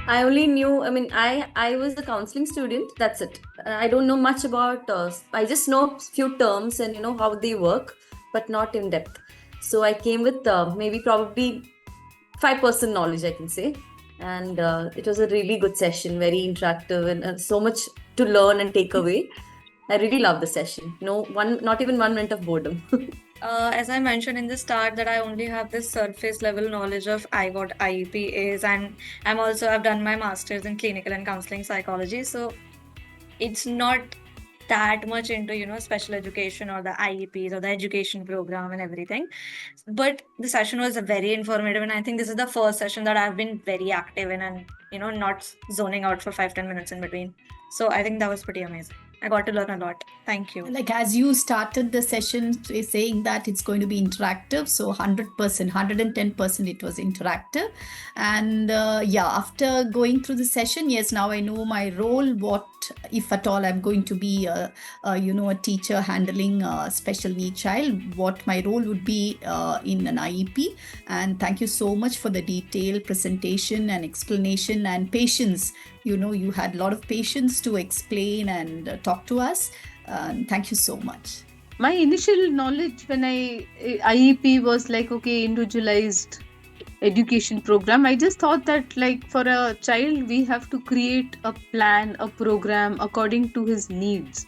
I only knew, I mean, I was a counseling student. That's it. I don't know much about, I just know few terms and, how they work, but not in depth. So I came with maybe probably 5% knowledge, I can say. And it was a really good session, very interactive, and so much to learn and take away. I really love the session. Not even 1 minute of boredom. As I mentioned in the start, that I only have this surface level knowledge of what IEP is, and I've done my master's in clinical and counseling psychology. So it's not that much into special education or the IEPs or the education program and everything. But the session was very informative, and I think this is the first session that I've been very active in, and not zoning out for 5-10 minutes in between. So I think that was pretty amazing. I got to learn a lot. Thank you. Like, as you started the session saying that it's going to be interactive, so 100%, 110% it was interactive. And after going through the session, yes, now I know my role, what if at all I'm going to be a teacher handling a special need child, what my role would be in an IEP. And thank you so much for the detailed presentation and explanation and patience. You had a lot of patience to explain and talk to us. Thank you so much. My initial knowledge when IEP was like, okay, individualized education program. I just thought that like for a child, we have to create a plan, a program according to his needs.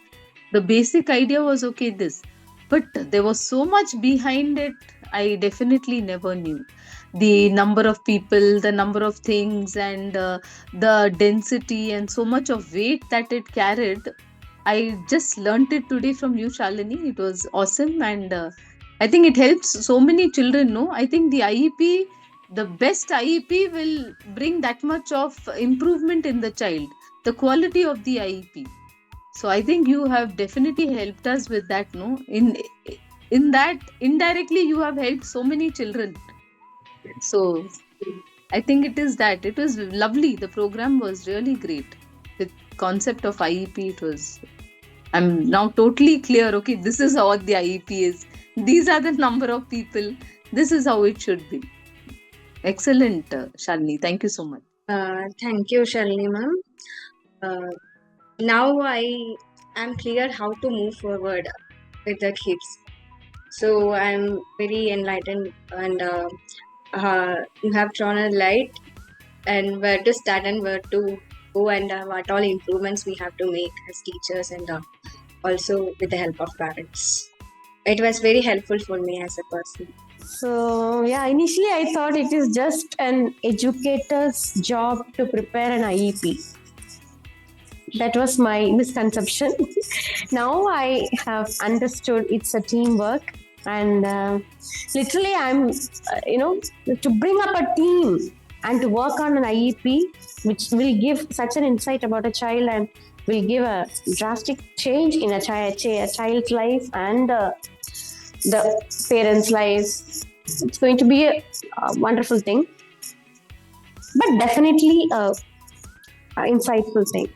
The basic idea was okay, this. But there was so much behind it, I definitely never knew. The number of people, the number of things, and the density and so much of weight that it carried. I just learned it today from you, Shalini. It was awesome, and I think it helps so many children. No, I think the IEP, the best IEP, will bring that much of improvement in the child, the quality of the IEP. So I think you have definitely helped us with that. No, in that indirectly you have helped so many children. So I think it was lovely. The program was really great. The concept of IEP, I'm now totally clear. Okay, this is how the IEP is. These are the number of people. This is how it should be. Excellent, Shalini. Thank you so much. Thank you, Shalini ma'am. Now I am clear how to move forward with the kids. So I'm very enlightened, and you have thrown a light and where to start and where to go, and what all improvements we have to make as teachers, and also with the help of parents. It was very helpful for me as a person. So initially I thought it is just an educator's job to prepare an IEP. That was my misconception. Now I have understood it's a teamwork, and literally I'm, to bring up a team and to work on an IEP, which will give such an insight about a child and will give a drastic change in a child's life and the parents' lives. It's going to be a wonderful thing, but definitely an insightful thing.